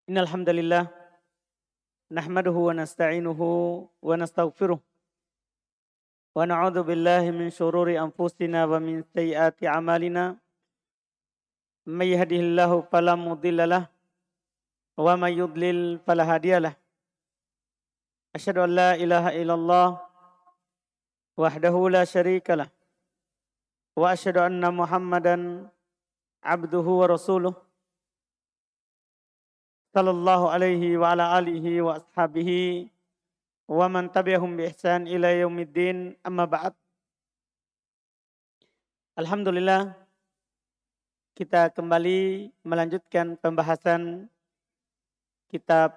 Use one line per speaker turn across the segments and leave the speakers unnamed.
Innal hamdalillah nahmaduhu wa nasta'inuhu wa nastaghfiruh wa na'udzu billahi min syururi anfusina wa min sayyiati a'malina. May yahdihillahu fala mudhillalah wa may yudlil fala hadiyalah. Asyhadu an la ilaha illallah wahdahu la syarikalah wa asyhadu anna Muhammadan abduhu wa rasuluh sallallahu alaihi wa ala alihi wa ashabihi wa man tabi'ahum bi ihsan ila yaumiddin, amma ba'd. Alhamdulillah, kita kembali melanjutkan pembahasan kitab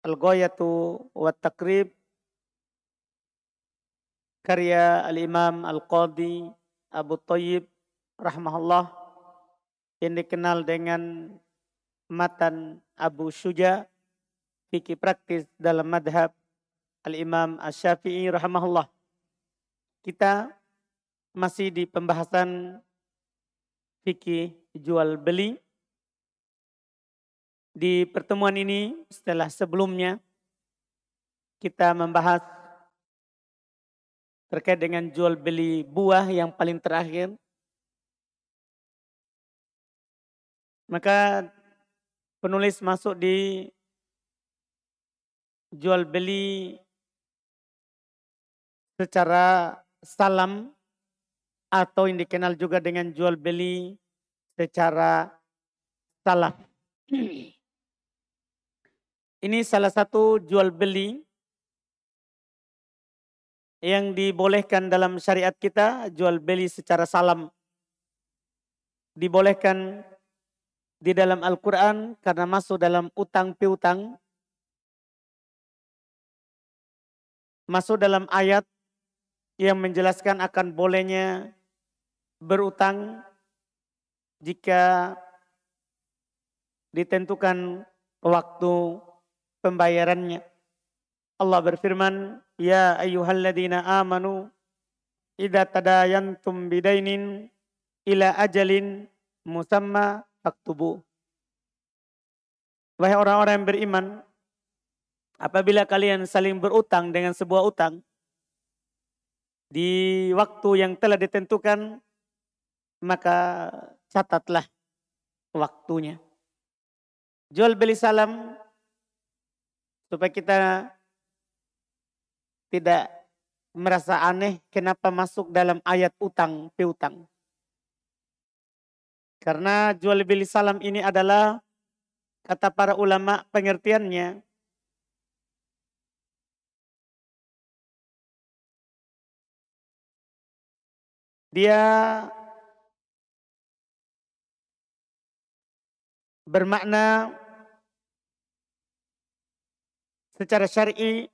Al-Ghayatu wa Taqrib karya Al-Imam Al-Qadhi Abu Thayyib rahimahullah, yang dikenal dengan matan Abu Syuja, fikih praktis dalam madhab Al-Imam Asy-Syafi'i rahimahullah. Kita masih di pembahasan fikih jual beli. Di pertemuan ini setelah sebelumnya kita membahas terkait dengan jual beli buah yang paling terakhir. Maka penulis masuk di jual beli secara salam atau yang dikenal juga dengan jual beli secara salaf. Ini salah satu jual beli yang dibolehkan dalam syariat kita, jual beli secara salam. Dibolehkan di dalam Al-Quran karena masuk dalam utang piutang. Masuk dalam ayat yang menjelaskan akan bolehnya berutang jika ditentukan waktu pembayarannya. Allah berfirman, ya ayyuhalladzina amanu idza tadayantum bidainin ila ajalin musamma faktubu. Wahai orang-orang yang beriman, apabila kalian saling berutang dengan sebuah utang di waktu yang telah ditentukan, maka catatlah waktunya. Jual beli salam supaya kita tidak merasa aneh kenapa masuk dalam ayat utang piutang. Karena jual beli salam ini adalah, kata para ulama, pengertiannya dia bermakna secara syar'i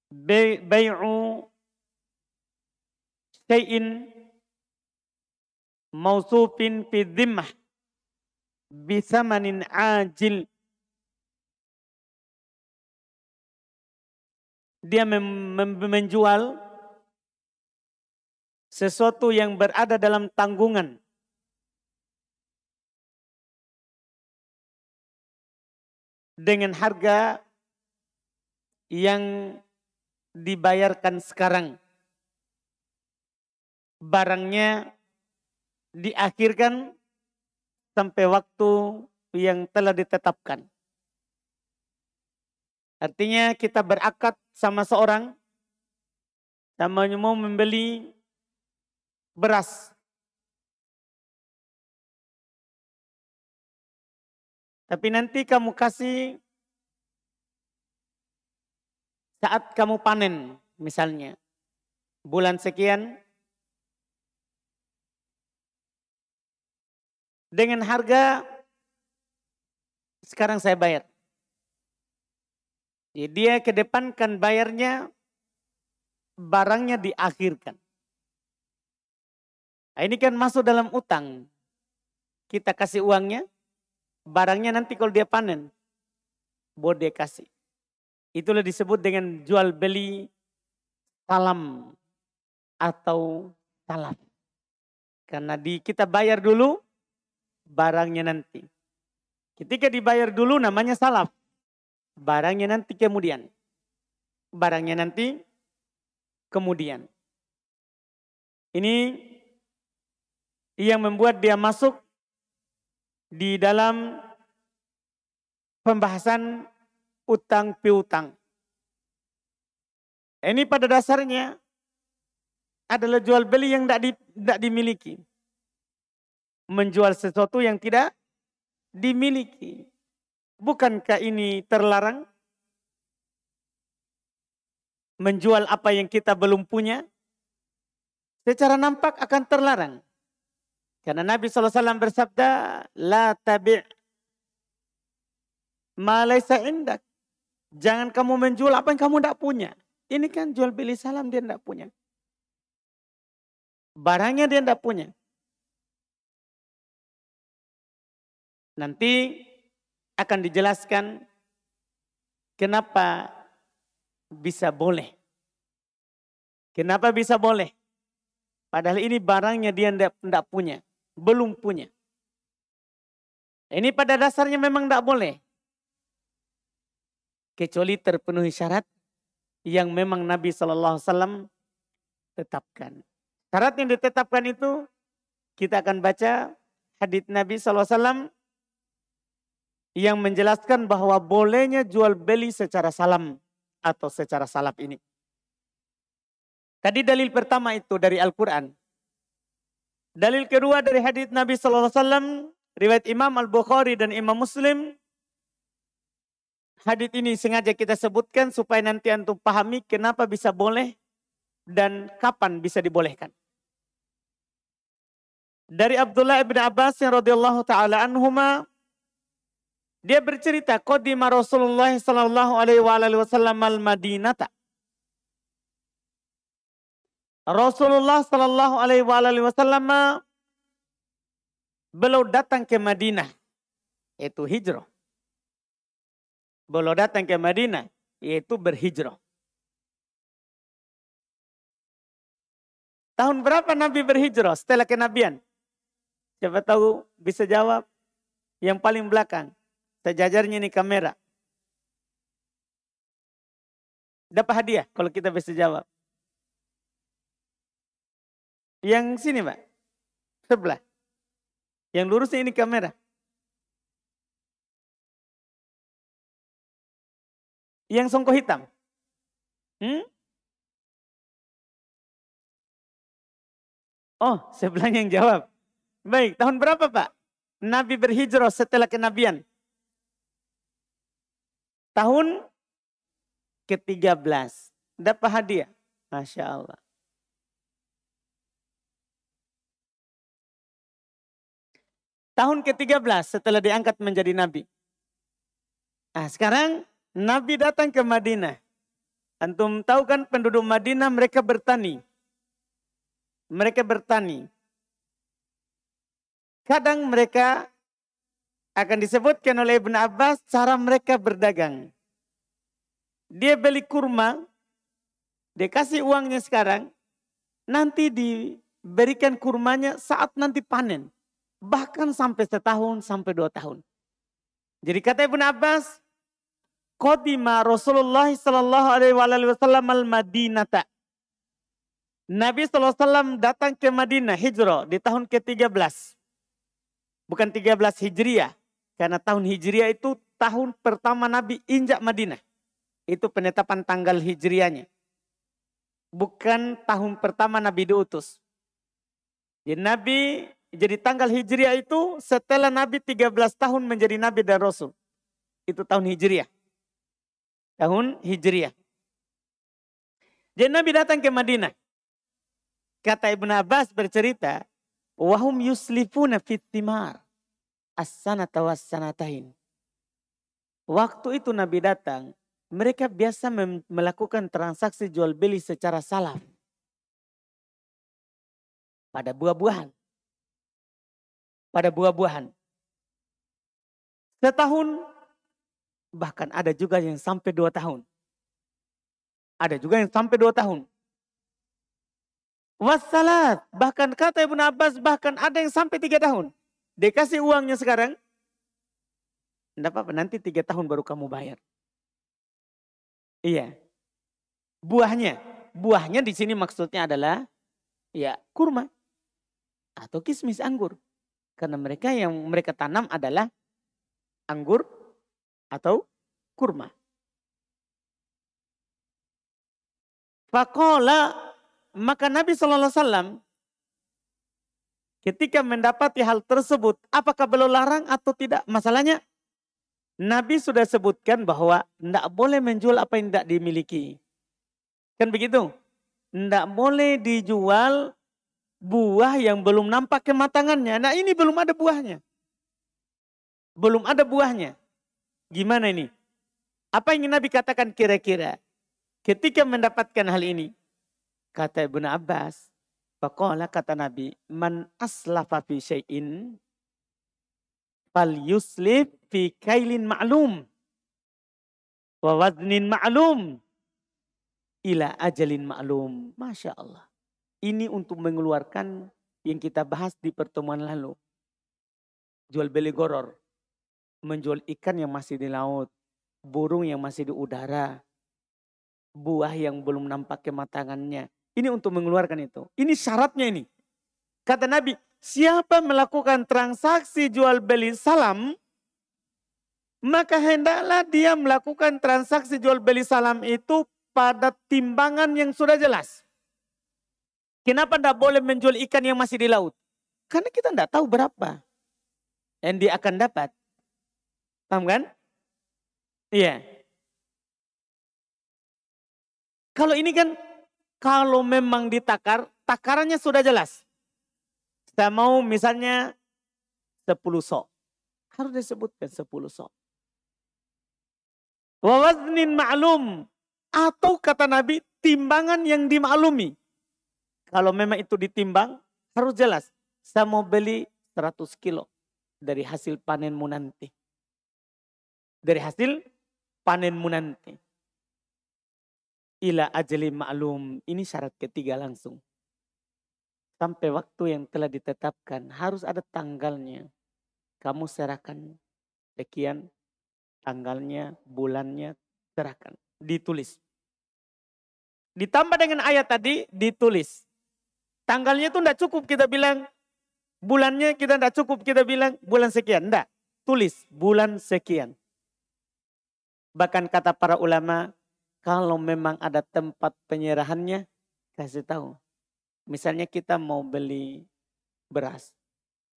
bai'u syai'in mausufin fi dhimmah bisamanin ajil. Dia menjual sesuatu yang berada dalam tanggungan dengan harga yang dibayarkan sekarang. Barangnya diakhirkan sampai waktu yang telah ditetapkan. Artinya kita berakad sama seorang, sama mau membeli beras. Tapi nanti kamu kasih saat kamu panen, misalnya bulan sekian, dengan harga sekarang saya bayar. Jadi dia kedepankan bayarnya, barangnya diakhirkan. Nah, ini kan masuk dalam utang. Kita kasih uangnya, barangnya nanti kalau dia panen, boleh dia kasih. Itulah disebut dengan jual beli salam atau salaf. Karena kita bayar dulu, barangnya nanti. Ketika dibayar dulu namanya salaf. Barangnya nanti kemudian. Barangnya nanti kemudian. Ini yang membuat dia masuk di dalam pembahasan utang piutang. Ini pada dasarnya adalah jual beli yang tidak dimiliki. Menjual sesuatu yang tidak dimiliki. Bukankah ini terlarang? Menjual apa yang kita belum punya? Secara nampak akan terlarang. Karena Nabi SAW bersabda, La tabi' ma laysa indak. Jangan kamu menjual apa yang kamu tidak punya. Ini kan jual beli salam dia tidak punya. Barangnya dia tidak punya. Nanti akan dijelaskan kenapa bisa boleh. Kenapa bisa boleh? Padahal ini barangnya dia tidak punya. Belum punya. Ini pada dasarnya memang tidak boleh. Kecuali terpenuhi syarat yang memang Nabi SAW tetapkan. Syarat yang ditetapkan itu kita akan baca hadits Nabi SAW yang menjelaskan bahwa bolehnya jual beli secara salam atau secara salaf ini. Tadi dalil pertama itu dari Al-Quran. Dalil kedua dari hadits Nabi SAW, riwayat Imam Al-Bukhari dan Imam Muslim. Hadits ini sengaja kita sebutkan supaya nanti antum pahami kenapa bisa boleh dan kapan bisa dibolehkan. Dari Abdullah bin Abbas radhiyallahu taala anhuma, dia bercerita, qadima Rasulullah sallallahu alaihi wasallam al-Madinata. Rasulullah sallallahu alaihi wasallam beliau datang ke Madinah, yaitu hijrah. Beliau datang ke Madinah, yaitu berhijrah. Tahun berapa Nabi berhijrah setelah kenabian? Siapa tahu bisa jawab? Yang paling belakang. Sejajarnya ini kamera. Dapat hadiah kalau kita bisa jawab. Yang sini Pak. Sebelah. Yang lurusnya ini kamera. Yang songkok hitam. Oh, sebelahnya yang jawab. Baik, tahun berapa Pak? Nabi berhijrah setelah kenabian. Tahun ke-13. Dapat hadiah. Masya Allah. Tahun ke-13 setelah diangkat menjadi Nabi. Nah sekarang Nabi datang ke Madinah. Antum tahu kan penduduk Madinah mereka bertani. Mereka bertani. Kadang mereka akan disebutkan oleh Ibn Abbas cara mereka berdagang. Dia beli kurma, dia kasih uangnya sekarang, nanti diberikan kurmanya saat nanti panen. Bahkan sampai setahun, sampai 2 tahun. Jadi kata Ibn Abbas, qadima Rasulullah sallallahu alaihi wasallam al-Madinata. Nabi SAW datang ke Madinah, hijrah di tahun ke-13. Bukan 13 Hijriah. Karena tahun Hijriah itu tahun pertama Nabi injak Madinah. Itu penetapan tanggal Hijriahnya. Bukan tahun pertama Nabi diutus. Jadi tanggal Hijriah itu setelah Nabi 13 tahun menjadi Nabi dan Rasul. Itu tahun Hijriah. Tahun Hijriah. Jadi Nabi datang ke Madinah. Kata Ibn Abbas bercerita, wahum yuslifuna fit thimar as-sanata was-sanatain. Waktu itu Nabi datang, mereka biasa melakukan transaksi jual beli secara salaf. Pada buah-buahan. Pada buah-buahan. Setahun, bahkan ada juga yang sampai 2 tahun. Ada juga yang sampai 2 tahun. Wassalat, bahkan kata Ibn Abbas, bahkan ada yang sampai 3 tahun. Dia kasih uangnya sekarang. Tidak apa-apa, nanti 3 tahun baru kamu bayar. Iya. Buahnya. Buahnya di sini maksudnya adalah ya kurma. Atau kismis anggur. Karena mereka yang mereka tanam adalah anggur atau kurma. Faqala, maka Nabi SAW ketika mendapati hal tersebut, apakah beliau larang atau tidak? Masalahnya Nabi sudah sebutkan bahwa tidak boleh menjual apa yang tidak dimiliki. Kan begitu? Tidak boleh dijual buah yang belum nampak kematangannya. Nah ini belum ada buahnya. Belum ada buahnya. Gimana ini? Apa yang Nabi katakan kira-kira? Ketika mendapatkan hal ini. Kata Ibnu Abbas. Faqala, kata Nabi. Man aslafa fi syai'in. Fal yuslif fi kailin ma'lum. Wa waznin ma'lum. Ila ajalin ma'lum. Masya Allah. Ini untuk mengeluarkan yang kita bahas di pertemuan lalu. Jual beli goror. Menjual ikan yang masih di laut. Burung yang masih di udara. Buah yang belum nampak kematangannya. Ini untuk mengeluarkan itu. Ini syaratnya ini. Kata Nabi, siapa melakukan transaksi jual beli salam, maka hendaklah dia melakukan transaksi jual beli salam itu pada timbangan yang sudah jelas. Kenapa tidak boleh menjual ikan yang masih di laut? Karena kita tidak tahu berapa yang dia akan dapat. Paham kan? Iya. Kalau ini kan, kalau memang ditakar, takarannya sudah jelas. Saya mau misalnya 10 sok. Harus disebutkan 10 sok. Wa waznin ma'lum. Atau kata Nabi, timbangan yang dimaklumi. Kalau memang itu ditimbang, harus jelas. Saya mau beli 100 kilo dari hasil panenmu nanti. Dari hasil panenmu nanti. Ila ajali ma'lum. Ini syarat ketiga langsung. Sampai waktu yang telah ditetapkan. Harus ada tanggalnya. Kamu serahkan sekian. Tanggalnya, bulannya, serahkan. Ditulis. Ditambah dengan ayat tadi, ditulis. Tanggalnya itu tidak cukup kita bilang. Bulannya kita tidak cukup kita bilang bulan sekian. Tidak. Tulis bulan sekian. Bahkan kata para ulama, kalau memang ada tempat penyerahannya, kasih tahu. Misalnya kita mau beli beras.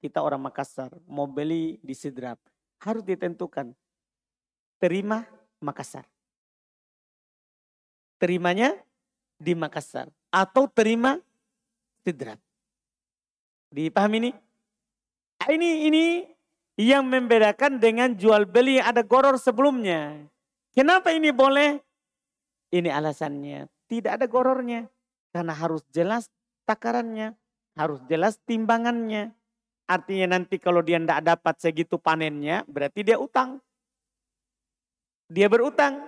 Kita orang Makassar, mau beli di Sidrap. Harus ditentukan. Terima Makassar. Terimanya di Makassar. Atau terima Sidrap. Dipahami ini? Ini yang membedakan dengan jual beli yang ada goror sebelumnya. Kenapa ini boleh? Ini alasannya. Tidak ada gorornya. Karena harus jelas takarannya. Harus jelas timbangannya. Artinya nanti kalau dia tidak dapat segitu panennya. Berarti dia utang. Dia berutang.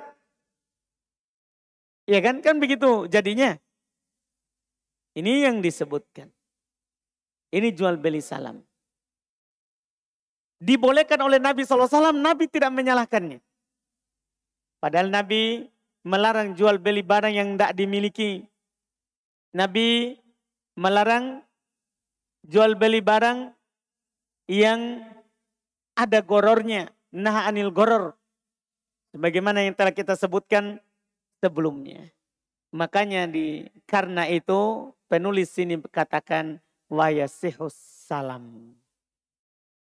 Ya kan? Kan begitu jadinya. Ini yang disebutkan. Ini jual beli salam. Dibolehkan oleh Nabi SAW. Nabi tidak menyalahkannya. Padahal Nabi melarang jual beli barang yang tidak dimiliki. Nabi melarang jual beli barang yang ada gorornya. Nah anil goror. Sebagaimana yang telah kita sebutkan sebelumnya. Makanya karena itu penulis sini katakan wa yasihus salam.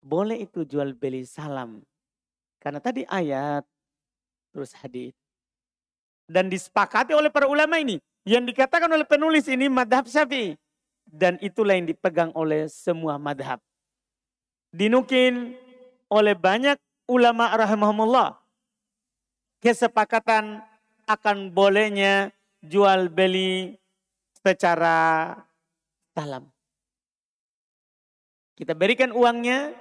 Boleh itu jual beli salam. Karena tadi ayat terus hadis. Dan disepakati oleh para ulama ini. Yang dikatakan oleh penulis ini madhab Syafi'i. Dan itulah yang dipegang oleh semua madhab. Dinukil oleh banyak ulama rahimahumullah. Kesepakatan akan bolehnya jual beli secara salam. Kita berikan uangnya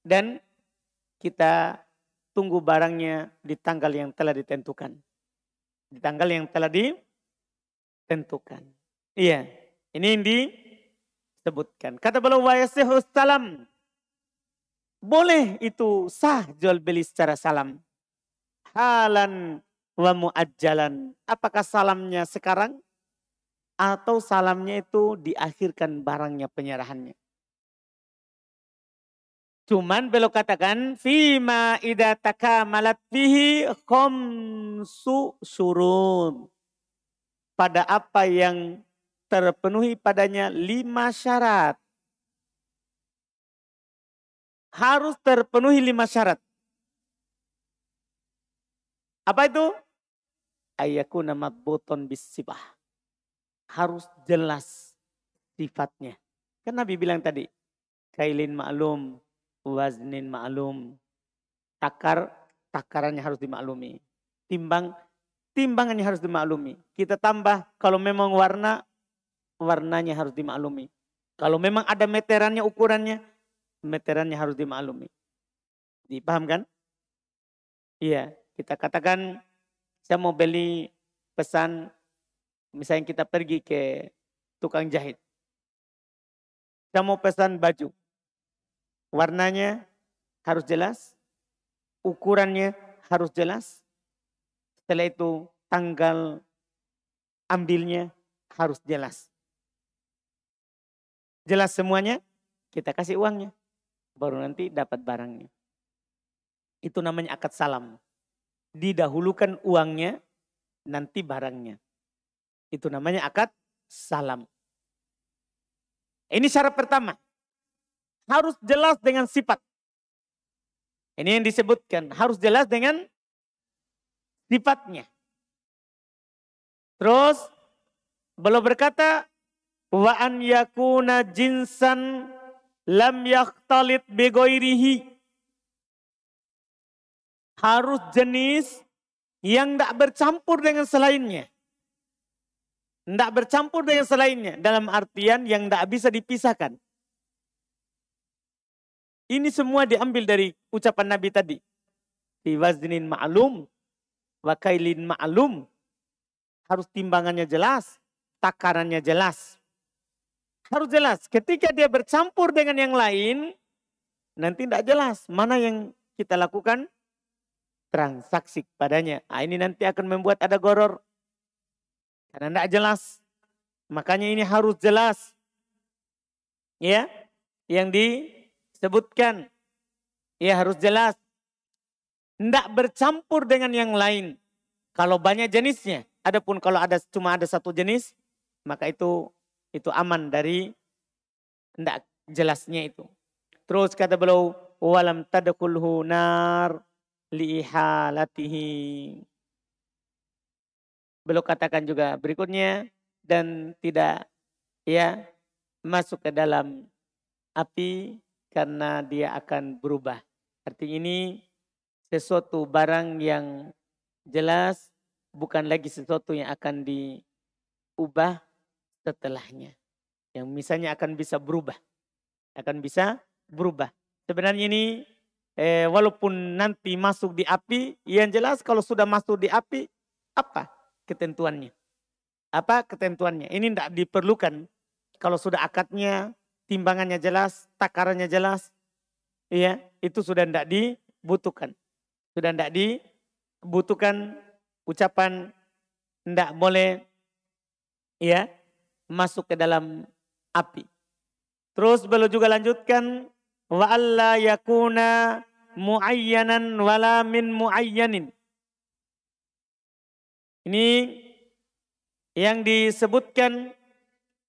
dan kita tunggu barangnya di tanggal yang telah ditentukan. Di tanggal yang telah ditentukan. Iya, ini yang disebutkan. Kata beliau wa yasihus salam. boleh itu sah jual beli secara salam. Halan wa muajjalan. Apakah salamnya sekarang atau salamnya itu diakhirkan barangnya penyerahannya. Cuman beliau katakan fima idza takamalat fihi khamsu syurut. Pada apa yang terpenuhi padanya 5 syarat. Harus terpenuhi 5 syarat. Apa itu? Ayakuna madbuton bisibah. Harus jelas sifatnya. Kan Nabi bilang tadi, kailin ma'lum, waznin ma'lum. Takarannya harus dimaklumi. Timbangannya harus dimaklumi. Kita tambah kalau memang warnanya harus dimaklumi. Kalau memang ada meterannya, ukurannya, meterannya harus dimaklumi. Dipaham kan? Iya, kita katakan saya mau beli pesan, misalnya kita pergi ke tukang jahit. Saya mau pesan baju. Warnanya harus jelas, ukurannya harus jelas. Setelah itu tanggal ambilnya harus jelas. Jelas semuanya, kita kasih uangnya. Baru nanti dapat barangnya. Itu namanya akad salam. Didahulukan uangnya, nanti barangnya. Itu namanya akad salam. Ini syarat pertama. Harus jelas dengan sifat. Ini yang disebutkan. Harus jelas dengan sifatnya. Terus beliau berkata, wa an yakuna jinsan lam yakhtalit bi ghairihi. Harus jenis yang tidak bercampur dengan selainnya. Tidak bercampur dengan selainnya. Dalam artian yang tidak bisa dipisahkan. Ini semua diambil dari ucapan Nabi tadi. Fi waznin ma'lum. Wa kailin ma'lum. Harus timbangannya jelas. Takarannya jelas. Harus jelas. Ketika dia bercampur dengan yang lain. Nanti tidak jelas. Mana yang kita lakukan transaksi padanya. Ini nanti akan membuat ada goror. Karena tidak jelas. Makanya ini harus jelas. Ya. Yang disebutkan. Ya harus jelas. Tidak bercampur dengan yang lain. Kalau banyak jenisnya. Adapun kalau cuma ada satu jenis. Maka itu aman dari tidak jelasnya itu. Terus kata beliau. Walam tadkhulhu nar liihalatihi. Beliau katakan juga berikutnya. Dan tidak masuk ke dalam api. Karena dia akan berubah. Artinya ini sesuatu barang yang jelas bukan lagi sesuatu yang akan diubah setelahnya. Yang misalnya akan bisa berubah. Akan bisa berubah. Sebenarnya ini walaupun nanti masuk di api, yang jelas kalau sudah masuk di api, apa ketentuannya? Apa ketentuannya? Ini tidak diperlukan. Kalau sudah akadnya, timbangannya jelas, takarannya jelas, itu sudah tidak dibutuhkan. Sudah tidak dibutuhkan ucapan tidak boleh masuk ke dalam api. Terus beliau juga lanjutkan wa alla yakuna muayyanan wala min muayyanin. Ini yang disebutkan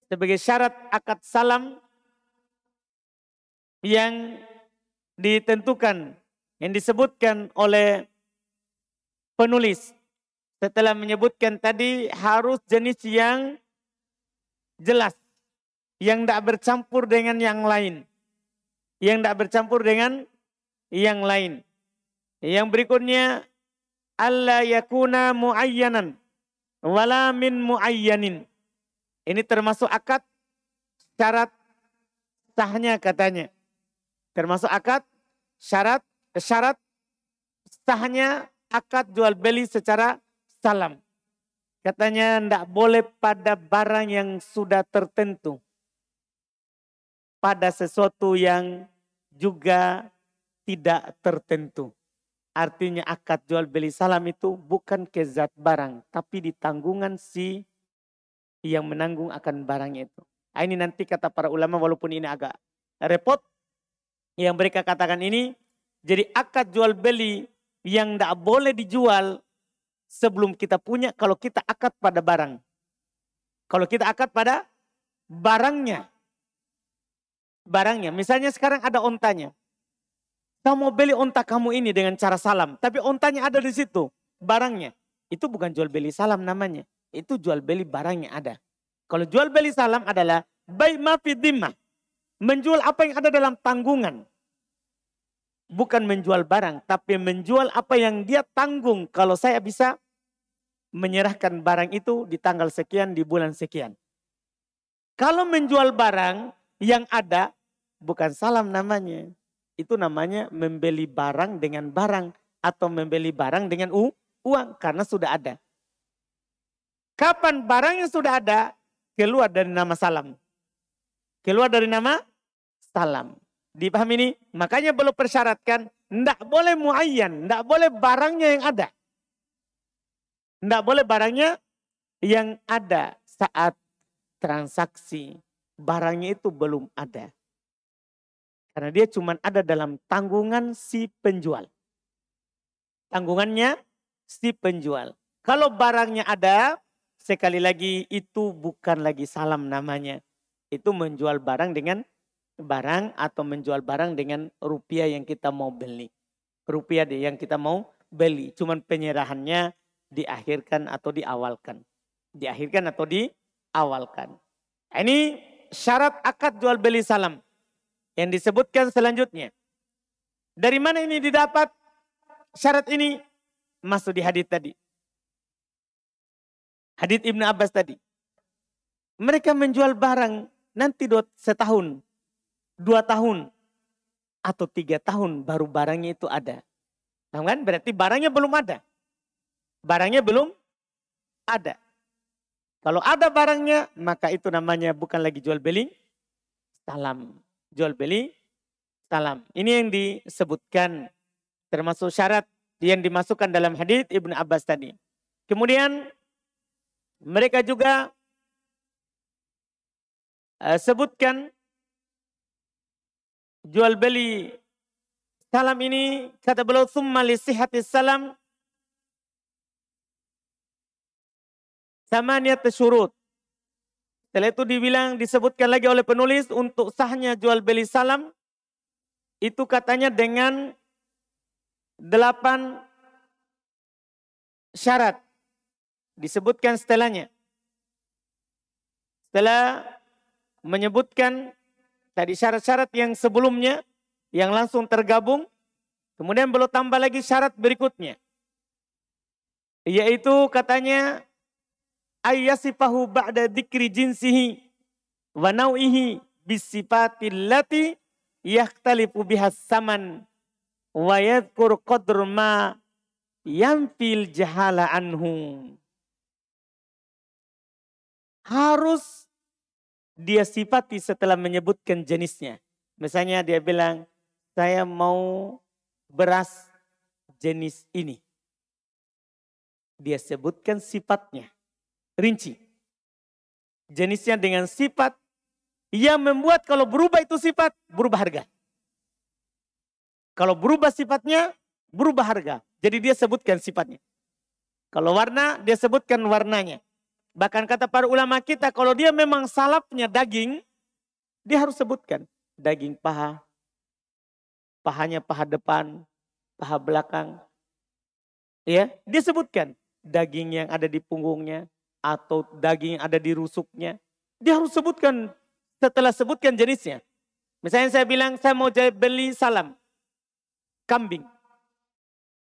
sebagai syarat akad salam yang ditentukan, yang disebutkan oleh penulis. Setelah menyebutkan tadi harus jenis yang jelas. Yang tidak bercampur dengan yang lain. Yang tidak bercampur dengan yang lain. Yang berikutnya. Alla yakuna muayyanan. Wala min muayyanin. Ini termasuk akad syarat sahnya katanya. Termasuk akad syarat sahnya akad jual beli secara salam. Katanya tidak boleh pada barang yang sudah tertentu. Pada sesuatu yang juga tidak tertentu. Artinya akad jual beli salam itu bukan ke zat barang, tapi di tanggungan si yang menanggung akan barangnya itu. Nah, ini nanti kata para ulama walaupun ini agak repot, yang mereka katakan ini, jadi akad jual beli yang tidak boleh dijual sebelum kita punya kalau kita akad pada barang. Kalau kita akad pada barangnya. Barangnya, misalnya sekarang ada ontanya. Kamu mau beli onta kamu ini dengan cara salam. Tapi ontanya ada di situ. Barangnya. Itu bukan jual beli salam namanya. Itu jual beli barangnya ada. Kalau jual beli salam adalah bai ma fi dhimmah. Menjual apa yang ada dalam tanggungan. Bukan menjual barang. Tapi menjual apa yang dia tanggung. Kalau saya bisa menyerahkan barang itu di tanggal sekian, di bulan sekian. Kalau menjual barang yang ada. Bukan salam namanya. Itu namanya membeli barang dengan barang. Atau membeli barang dengan uang. Karena sudah ada. Kapan barang yang sudah ada. Keluar dari nama salam. Keluar dari nama salam. Dipahami ini? Makanya belum persyaratkan. Tidak boleh muayyan. Tidak boleh barangnya yang ada. Tidak boleh barangnya yang ada saat transaksi. Barangnya itu belum ada. Karena dia cuma ada dalam tanggungan si penjual. Tanggungannya si penjual. Kalau barangnya ada, sekali lagi itu bukan lagi salam namanya. Itu menjual barang dengan barang atau menjual barang dengan rupiah yang kita mau beli. Rupiah yang kita mau beli. Cuman penyerahannya diakhirkan atau diawalkan. Diakhirkan atau diawalkan. Ini syarat akad jual beli salam. Yang disebutkan selanjutnya. Dari mana ini didapat syarat ini? Masuk di hadits tadi. Hadits Ibnu Abbas tadi. Mereka menjual barang nanti setahun, 2 tahun, atau 3 tahun baru barangnya itu ada. Nah, kan berarti barangnya belum ada. Barangnya belum ada. Kalau ada barangnya, maka itu namanya bukan lagi jual beli salam. Jual beli salam. Ini yang disebutkan termasuk syarat yang dimasukkan dalam hadits Ibnu Abbas tadi. Kemudian mereka juga sebutkan jual beli salam ini, kata beliau summa li sihhatis salam samaniyat syurut. Setelah itu disebutkan lagi oleh penulis untuk sahnya jual beli salam. Itu katanya dengan 8 syarat. Disebutkan setelahnya. Setelah menyebutkan tadi syarat-syarat yang sebelumnya. Yang langsung tergabung. Kemudian belum tambah lagi syarat berikutnya. Yaitu katanya. Ayyasifahu ba'da dzikri jinsihi wa nau'ihi bisifatil lati yakhtalifu bihas saman wa yadhkur qadr ma yanfil jahala anhu. Harus dia sifati setelah menyebutkan jenisnya. Misalnya dia bilang, saya mau beras jenis ini. Dia sebutkan sifatnya. Rinci. Jenisnya dengan sifat yang membuat kalau berubah itu sifat, berubah harga. Kalau berubah sifatnya, berubah harga. Jadi dia sebutkan sifatnya. Kalau warna, dia sebutkan warnanya. Bahkan kata para ulama kita, kalau dia memang salapnya daging, dia harus sebutkan. Daging paha, pahanya paha depan, paha belakang. Ya, dia sebutkan. Daging yang ada di punggungnya, atau daging yang ada di rusuknya. Dia harus sebutkan setelah sebutkan jenisnya. Misalnya saya bilang saya mau beli salam. Kambing.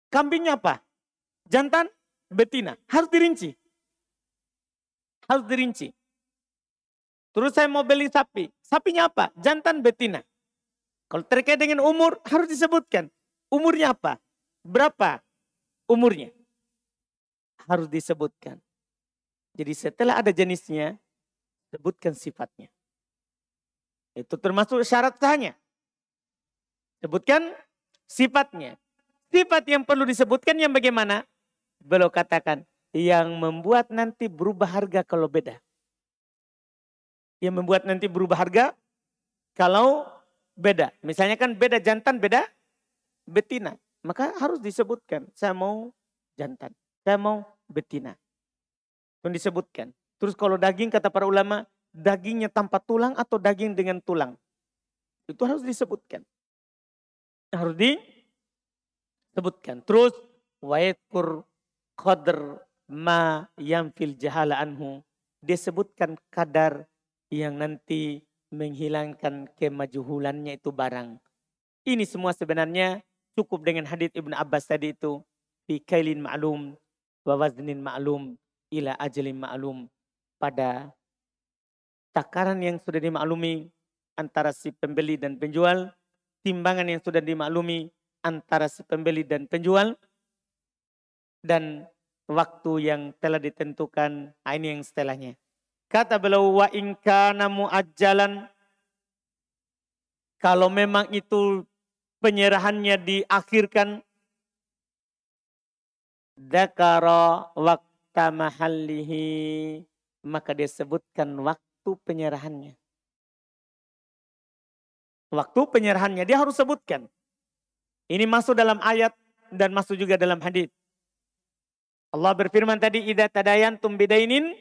Kambingnya apa? Jantan, betina. Harus dirinci. Harus dirinci. Terus saya mau beli sapi. Sapinya apa? Jantan, betina. Kalau terkait dengan umur harus disebutkan. Umurnya apa? Berapa umurnya? Harus disebutkan. Jadi setelah ada jenisnya, sebutkan sifatnya. Itu termasuk syarat sahnya. Sebutkan sifatnya. Sifat yang perlu disebutkan yang bagaimana? Beliau katakan, yang membuat nanti berubah harga kalau beda. Yang membuat nanti berubah harga kalau beda. Misalnya kan beda jantan, beda betina. Maka harus disebutkan, saya mau jantan, saya mau betina. Itu disebutkan. Terus kalau daging kata para ulama, dagingnya tanpa tulang atau daging dengan tulang. Itu harus disebutkan. Harus disebutkan. Terus wa'idkur qadr ma yamfil jahala anhu. Dia sebutkan kadar yang nanti menghilangkan kemajuhulannya itu barang. Ini semua sebenarnya cukup dengan hadits Ibnu Abbas tadi itu. Fi kailin ma'lum wa waznin ma'lum ila ajalin ma'lum. Pada takaran yang sudah dimaklumi antara si pembeli dan penjual. Timbangan yang sudah dimaklumi antara si pembeli dan penjual. Dan waktu yang telah ditentukan. Ini yang setelahnya. Kata beliau, wa in kana muajjalan, kalau memang itu penyerahannya diakhirkan, dzakara waqta mahallihi, maka dia sebutkan waktu penyerahannya. Waktu penyerahannya dia harus sebutkan. Ini masuk dalam ayat dan masuk juga dalam hadis. Allah berfirman tadi, idza tadayantum bidainin,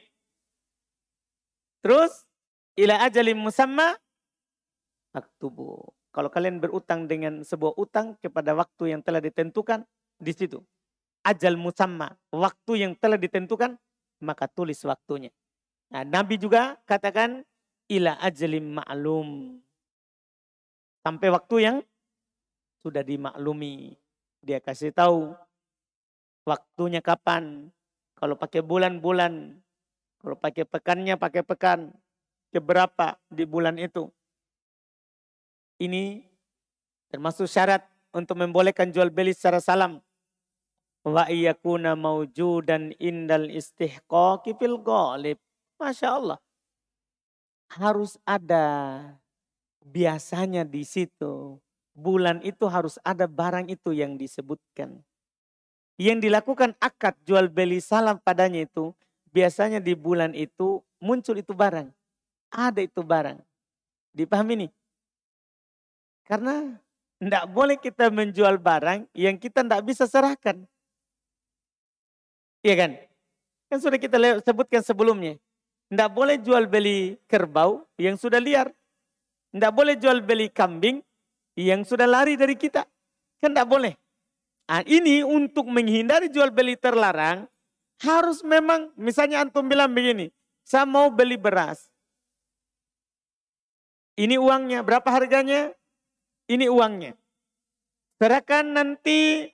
terus ila ajalin musamma faktubu. Kalau kalian berutang dengan sebuah utang kepada waktu yang telah ditentukan, di situ ajal musamma, waktu yang telah ditentukan, maka tulis waktunya. Nah, Nabi juga katakan ila ajalin ma'lum. Sampai waktu yang sudah dimaklumi. Dia kasih tahu waktunya kapan. Kalau pakai bulan-bulan, kalau pakai pekannya pakai pekan. Keberapa di bulan itu. Ini termasuk syarat untuk membolehkan jual beli secara salam. Wa iyakuna mawjudan indal istihqaqi fil ghalib. Masya Allah. Harus ada biasanya di situ. Bulan itu harus ada barang itu yang disebutkan. Yang dilakukan akad jual beli salam padanya itu. Biasanya di bulan itu muncul itu barang. Ada itu barang. Dipahami nih? Karena tidak boleh kita menjual barang yang kita tidak bisa serahkan. Iya kan? Kan sudah kita sebutkan sebelumnya. Tidak boleh jual beli kerbau yang sudah liar. Tidak boleh jual beli kambing yang sudah lari dari kita. Kan tidak boleh. Nah, ini untuk menghindari jual beli terlarang. Harus memang misalnya antum bilang begini. Saya mau beli beras. Ini uangnya. Berapa harganya? Ini uangnya. Serahkan nanti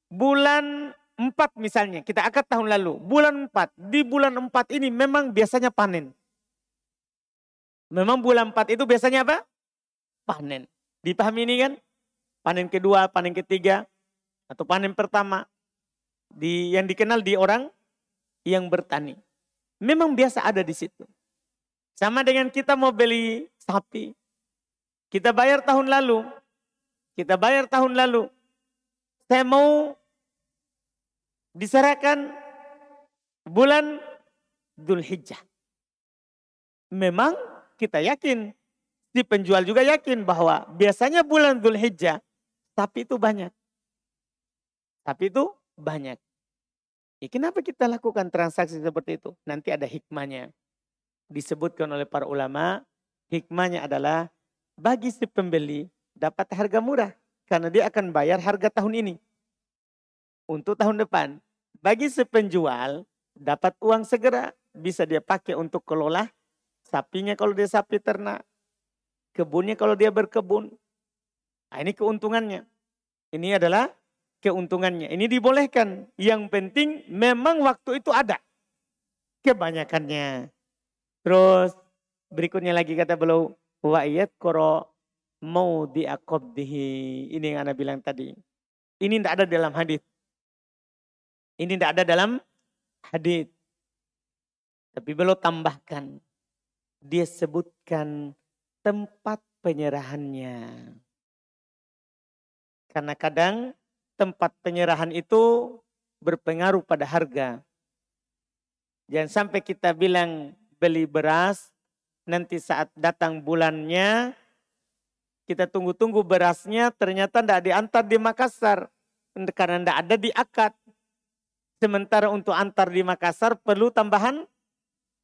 bulan 4 misalnya. Kita akad tahun lalu. Bulan 4. Di bulan 4 ini memang biasanya panen. Memang bulan 4 itu biasanya apa? Panen. Dipahami ini kan? Panen kedua, panen ketiga. Atau panen pertama. Yang dikenal di orang yang bertani. Memang biasa ada di situ. Sama dengan kita mau beli sapi. Kita bayar tahun lalu. Kita bayar tahun lalu. Saya mau diserahkan bulan Dzulhijjah. Memang kita yakin. Si penjual juga yakin bahwa biasanya bulan Dzulhijjah. Sapi itu banyak. Sapi itu banyak. Kenapa kita lakukan transaksi seperti itu? Nanti ada hikmahnya. Disebutkan oleh para ulama. Hikmahnya adalah bagi si pembeli dapat harga murah. Karena dia akan bayar harga tahun ini. Untuk tahun depan. Bagi si penjual dapat uang segera. Bisa dia pakai untuk kelola sapinya kalau dia sapi ternak. Kebunnya kalau dia berkebun. Nah, ini keuntungannya. Ini adalah keuntungannya. Ini dibolehkan. Yang penting memang waktu itu ada. Kebanyakannya. Terus berikutnya lagi kata beliau. Wa yadhkura maudhi'a qabdihi. Ini yang Anda bilang tadi. Ini tidak ada dalam hadis. Ini tidak ada dalam hadis. Tapi beliau tambahkan. Dia sebutkan tempat penyerahannya. Karena kadang tempat penyerahan itu berpengaruh pada harga. Jangan sampai kita bilang beli beras, nanti saat datang bulannya, kita tunggu-tunggu berasnya, ternyata tidak diantar di Makassar. Karena tidak ada di akad. Sementara untuk antar di Makassar perlu tambahan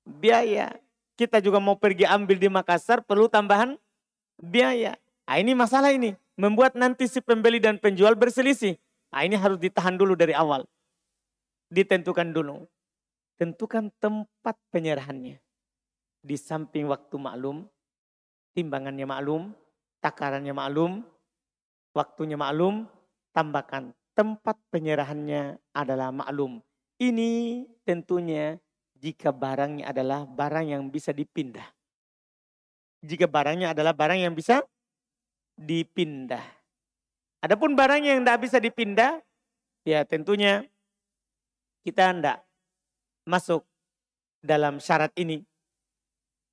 biaya. Kita juga mau pergi ambil di Makassar perlu tambahan biaya. Nah, ini masalah ini. Membuat nanti si pembeli dan penjual berselisih. Nah, ini harus ditahan dulu dari awal. Ditentukan dulu. Tentukan tempat penyerahannya. Di samping waktu maklum, timbangannya maklum, takarannya maklum, waktunya maklum, tambahkan tempat penyerahannya adalah maklum. Ini tentunya jika barangnya adalah barang yang bisa dipindah. Jika barangnya adalah barang yang bisa dipindah. Adapun barang yang tidak bisa dipindah, ya tentunya kita tidak masuk dalam syarat ini.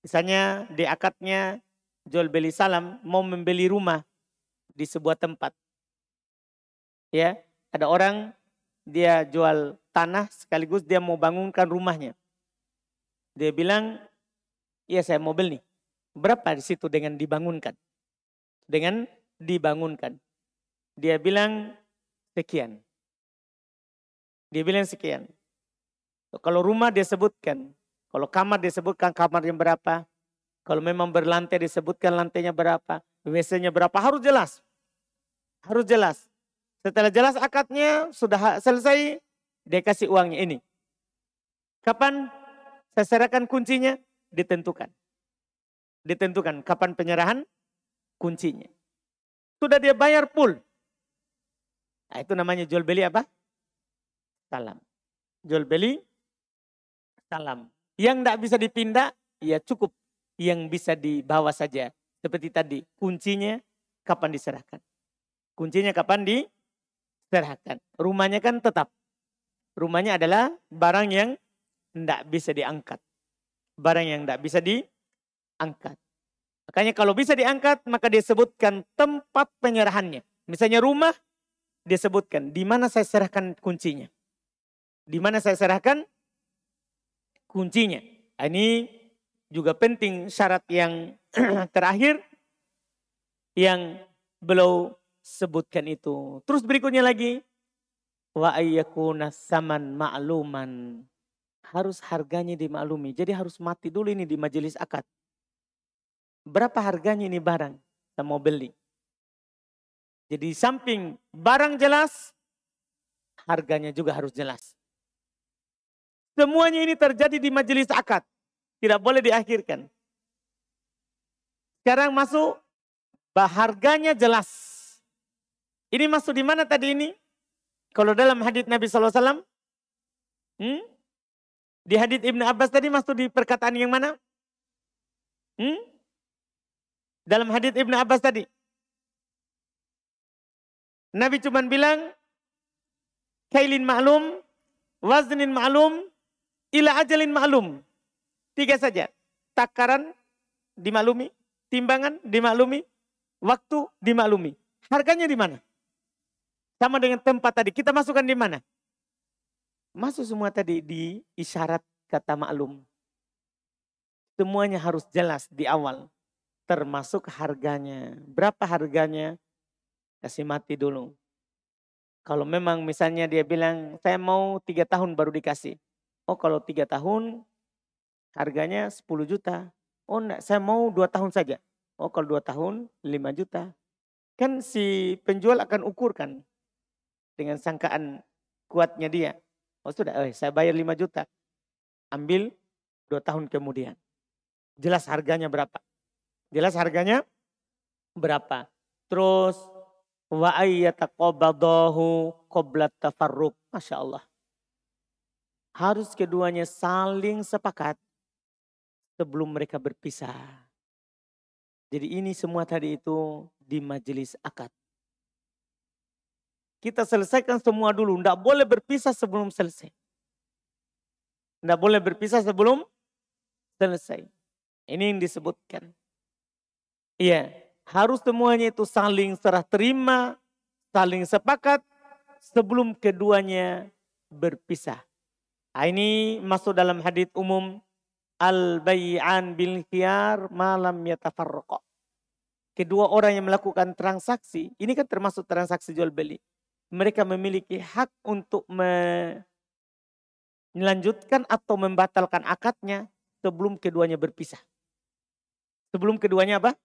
Misalnya di akadnya jual beli salam mau membeli rumah di sebuah tempat. Ya, ada orang dia jual tanah sekaligus dia mau bangunkan rumahnya. Dia bilang, iya saya mau beli. Berapa di situ dengan dibangunkan? Dengan dibangunkan. Dia bilang sekian. Dia bilang sekian. Kalau rumah dia sebutkan. Kalau kamar dia sebutkan kamarnya berapa. Kalau memang berlantai disebutkan lantainya berapa. WC-nya berapa. Harus jelas. Harus jelas. Setelah jelas akadnya sudah selesai. Dia kasih uangnya ini. Kapan saya serahkan kuncinya? Ditentukan. Ditentukan kapan penyerahan kuncinya. Sudah dia bayar full. Nah, itu namanya jual beli apa? Salam. Jual beli salam. Yang tidak bisa dipindah, ya cukup. Yang bisa dibawa saja. Seperti tadi, kuncinya kapan diserahkan. Kuncinya kapan diserahkan. Rumahnya kan tetap. Rumahnya adalah barang yang tidak bisa diangkat. Barang yang tidak bisa diangkat. Makanya kalau bisa diangkat, maka dia sebutkan tempat penyerahannya. Misalnya rumah, dia sebutkan di mana saya serahkan kuncinya. Di mana saya serahkan kuncinya. Ini juga penting syarat yang terakhir yang beliau sebutkan itu. Terus berikutnya lagi, wa ayyakuna saman ma'luman. Harus harganya dimaklumi. Jadi harus mati dulu ini di majelis akad. Berapa harganya ini barang kita mau beli. Jadi samping barang jelas, harganya juga harus jelas. Semuanya ini terjadi di majelis akad. Tidak boleh diakhirkan. Sekarang masuk, harganya jelas. Ini masuk di mana tadi ini? Kalau dalam hadits Nabi SAW, di hadits Ibnu Abbas tadi masuk di perkataan yang mana? Dalam hadits Ibnu Abbas tadi. Nabi cuma bilang, kailin ma'lum, waznin ma'lum, ila ajalin ma'lum. 3 saja. Takaran dimaklumi, timbangan dimaklumi, waktu dimaklumi. Harganya di mana? Sama dengan tempat tadi. Kita masukkan di mana? Masuk semua tadi di isyarat kata maklum. Semuanya harus jelas di awal. Termasuk harganya. Berapa harganya? Kasih mati dulu. Kalau memang misalnya dia bilang, saya mau 3 tahun baru dikasih. Oh kalau 3 tahun harganya 10 juta. Oh enggak, saya mau 2 tahun saja. Oh kalau 2 tahun 5 juta. Kan si penjual akan ukurkan. Dengan sangkaan kuatnya dia. Oh sudah, saya bayar 5 juta. Ambil 2 tahun kemudian. Jelas harganya berapa. Jelas harganya berapa. Terus wa ayyataqabadahu qabla tafarruq. Masya Allah. Harus keduanya saling sepakat sebelum mereka berpisah. Jadi ini semua tadi itu di majelis akad. Kita selesaikan semua dulu. Tidak boleh berpisah sebelum selesai. Tidak boleh berpisah sebelum selesai. Ini yang disebutkan. Iya, harus semuanya itu saling serah terima, saling sepakat sebelum keduanya berpisah. Ini masuk dalam hadits umum al-bai'an bil khiyar malam yatafarraqa. Kedua orang yang melakukan transaksi, ini kan termasuk transaksi jual beli. Mereka memiliki hak untuk melanjutkan atau membatalkan akadnya sebelum keduanya berpisah. Sebelum keduanya apa?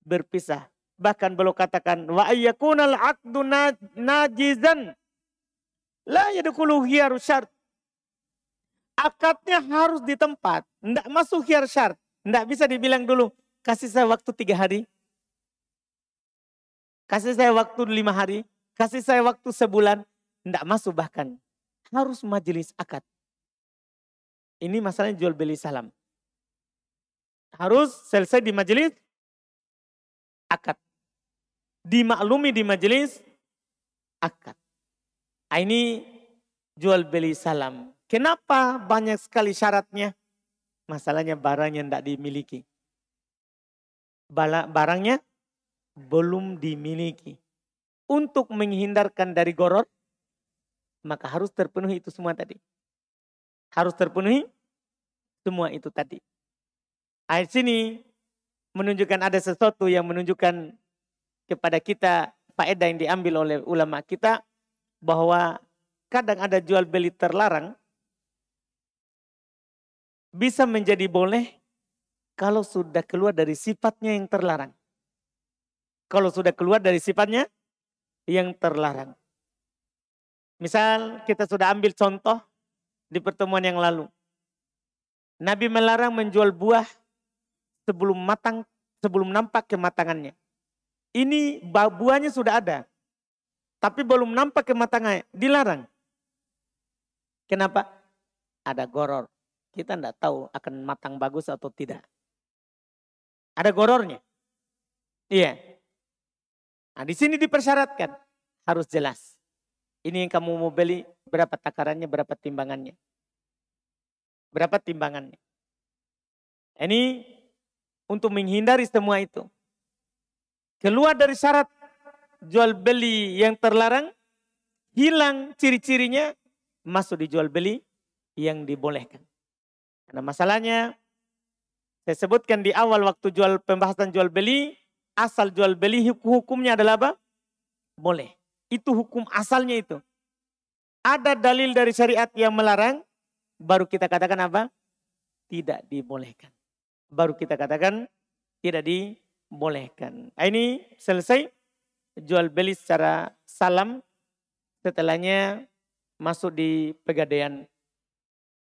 Berpisah. Bahkan beliau katakan wa ayyakunal aqdu najizan la yadkhulu khiyar syart. Akadnya harus di tempat, enggak masuk khiyar syart. Enggak bisa dibilang dulu kasih saya waktu 3 hari. Kasih saya waktu 5 hari, kasih saya waktu sebulan. Enggak masuk bahkan. Harus majelis akad. Ini masalahnya jual beli salam. Harus selesai di majelis akad. Dimaklumi di majelis akad. Ini jual beli salam. Kenapa banyak sekali syaratnya? Masalahnya barangnya tidak dimiliki. Barangnya belum dimiliki. Untuk menghindarkan dari goror, maka harus terpenuhi itu semua tadi. Harus terpenuhi semua itu tadi. Ayat sini menunjukkan ada sesuatu yang menunjukkan kepada kita faedah yang diambil oleh ulama kita bahwa kadang ada jual beli terlarang bisa menjadi boleh kalau sudah keluar dari sifatnya yang terlarang. Kalau sudah keluar dari sifatnya yang terlarang. Misal kita sudah ambil contoh di pertemuan yang lalu. Nabi melarang menjual buah sebelum matang, sebelum nampak kematangannya. Ini buahnya sudah ada, tapi belum nampak kematangannya, dilarang. Kenapa? Ada goror. Kita tidak tahu akan matang bagus atau tidak. Ada gorornya. Iya. Nah, di sini dipersyaratkan harus jelas. Ini yang kamu mau beli, berapa takarannya, berapa timbangannya. Berapa timbangannya. Ini untuk menghindari semua itu. Keluar dari syarat jual beli yang terlarang, hilang ciri-cirinya, masuk di jual beli yang dibolehkan. Karena masalahnya, saya sebutkan di awal waktu pembahasan jual beli, asal jual beli hukumnya adalah apa? Boleh. Itu hukum asalnya itu. Ada dalil dari syariat yang melarang, baru kita katakan apa? Tidak dibolehkan. Baru kita katakan tidak dibolehkan. Ini selesai jual beli secara salam. Setelahnya masuk di pegadaian.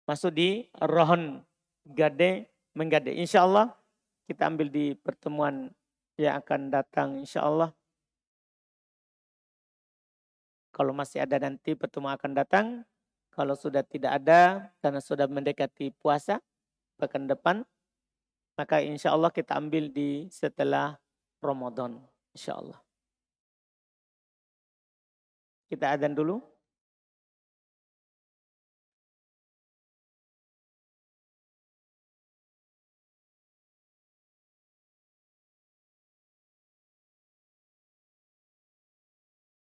Masuk di rohon. Gade menggade. Insya Allah kita ambil di pertemuan yang akan datang. Insya Allah. Kalau masih ada nanti pertemuan akan datang. Kalau sudah tidak ada karena sudah mendekati puasa pekan depan. Maka insya Allah kita ambil di setelah Ramadan. Insya Allah. Kita adzan dulu.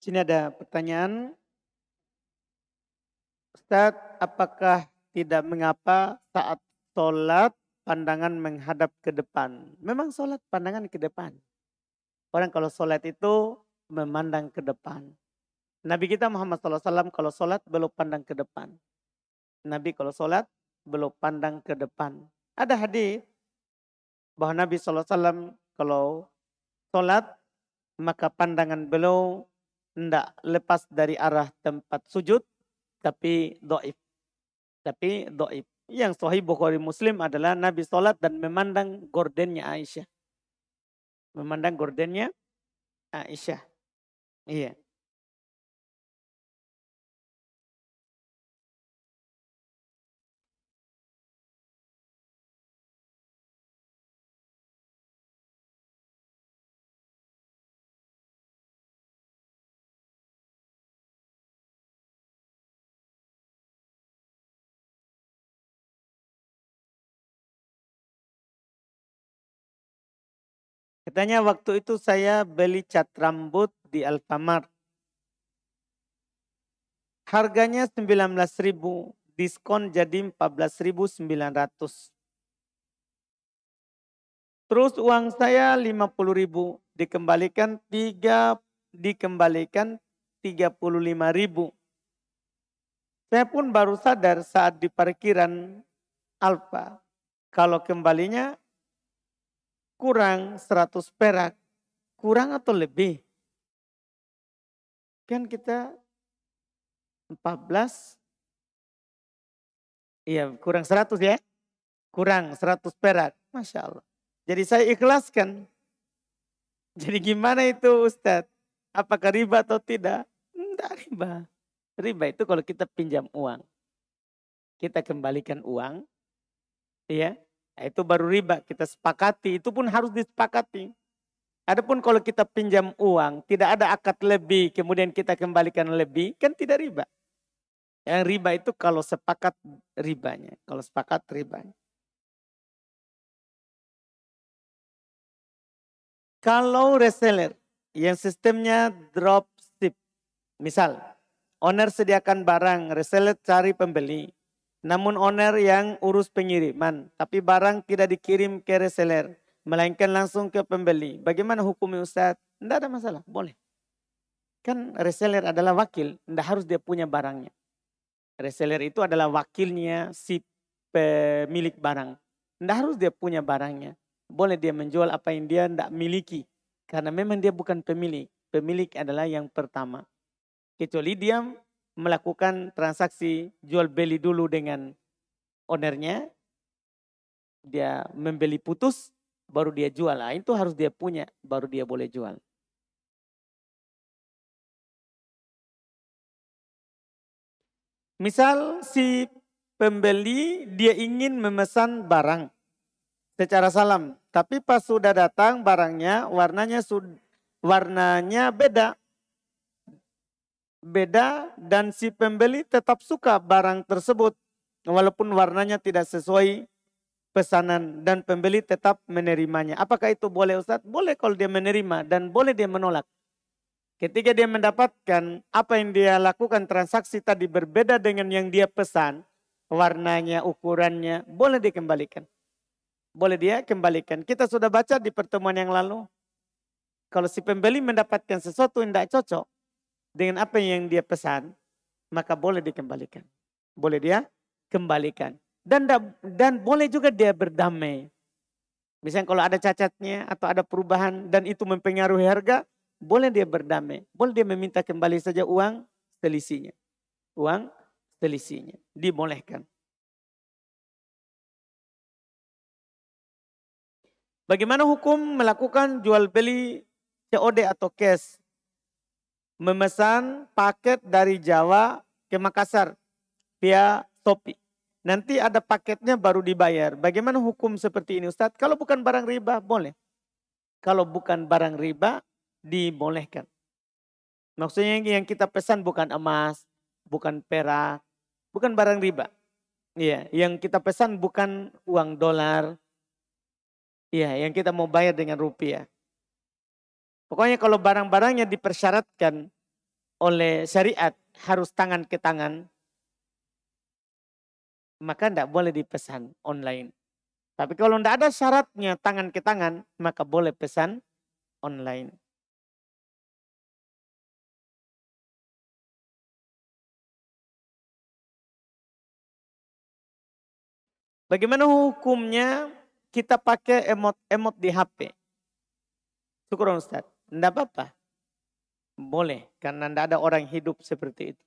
Sini ada pertanyaan. Ustaz, apakah tidak mengapa saat sholat pandangan menghadap ke depan? Memang sholat pandangan ke depan. Orang kalau sholat itu memandang ke depan. Nabi kita Muhammad SAW kalau sholat belum pandang ke depan. Nabi kalau sholat belum pandang ke depan. Ada hadis bahwa Nabi SAW kalau sholat maka pandangan beliau tidak lepas dari arah tempat sujud, tapi do'if. Tapi do'if. Yang sahih Bukhari Muslim adalah Nabi sholat dan memandang gordennya Aisyah. Memandang gordennya Aisyah. Iya. Katanya waktu itu saya beli cat rambut di Alfamart. Harganya 19.000, diskon jadi 14.900. Terus uang saya 50.000, dikembalikan 35.000. Saya pun baru sadar saat di parkiran Alfa, kalau kembalinya kurang 100 perak, kurang atau lebih? Kan kita 14, iya kurang 100 ya, kurang 100 perak, Masya Allah. Jadi saya ikhlaskan. Jadi gimana itu Ustadz? Apakah riba atau tidak? Tidak riba. Riba itu kalau kita pinjam uang, kita kembalikan uang, ya, itu baru riba. Kita sepakati, itu pun harus disepakati. Adapun kalau kita pinjam uang, tidak ada akad lebih, kemudian kita kembalikan lebih, kan tidak riba. Yang riba itu kalau sepakat ribanya, kalau sepakat ribanya. Kalau reseller yang sistemnya dropship, misal owner sediakan barang, reseller cari pembeli. Namun owner yang urus pengiriman, tapi barang tidak dikirim ke reseller, melainkan langsung ke pembeli. Bagaimana hukumnya Ustaz? Tidak ada masalah, boleh. Kan reseller adalah wakil, tidak harus dia punya barangnya. Reseller itu adalah wakilnya si pemilik barang. Tidak harus dia punya barangnya. Boleh dia menjual apa yang dia tidak miliki. Karena memang dia bukan pemilik. Pemilik adalah yang pertama. Kecuali dia melakukan transaksi jual beli dulu dengan ownernya. Dia membeli putus, baru dia jual. Nah, itu harus dia punya, baru dia boleh jual. Misal si pembeli dia ingin memesan barang secara salam. Tapi pas sudah datang barangnya warnanya beda. Beda dan si pembeli tetap suka barang tersebut. Walaupun warnanya tidak sesuai pesanan dan pembeli tetap menerimanya. Apakah itu boleh Ustaz? Boleh kalau dia menerima dan boleh dia menolak. Ketika dia mendapatkan apa yang dia lakukan transaksi tadi berbeda dengan yang dia pesan. Warnanya, ukurannya, boleh dikembalikan. Boleh dia kembalikan. Kita sudah baca di pertemuan yang lalu. Kalau si pembeli mendapatkan sesuatu yang tidak cocok dengan apa yang dia pesan, maka boleh dikembalikan. Boleh dia kembalikan. Dan boleh juga dia berdamai. Misalnya kalau ada cacatnya atau ada perubahan dan itu mempengaruhi harga, boleh dia berdamai. Boleh dia meminta kembali saja uang selisihnya. Uang selisihnya. Dibolehkan. Bagaimana hukum melakukan jual beli COD atau cash? Memesan paket dari Jawa ke Makassar via Shopee. Nanti ada paketnya baru dibayar. Bagaimana hukum seperti ini Ustadz? Kalau bukan barang riba boleh. Kalau bukan barang riba dibolehkan. Maksudnya yang kita pesan bukan emas, bukan perak, bukan barang riba. Iya, yang kita pesan bukan uang dolar. Iya, yang kita mau bayar dengan rupiah. Pokoknya kalau barang-barangnya dipersyaratkan oleh syariat harus tangan ke tangan, maka tidak boleh dipesan online. Tapi kalau tidak ada syaratnya tangan ke tangan, maka boleh pesan online. Bagaimana hukumnya kita pakai emot di HP? Syukur Ustaz. Tidak apa-apa. Boleh, karena tidak ada orang hidup seperti itu.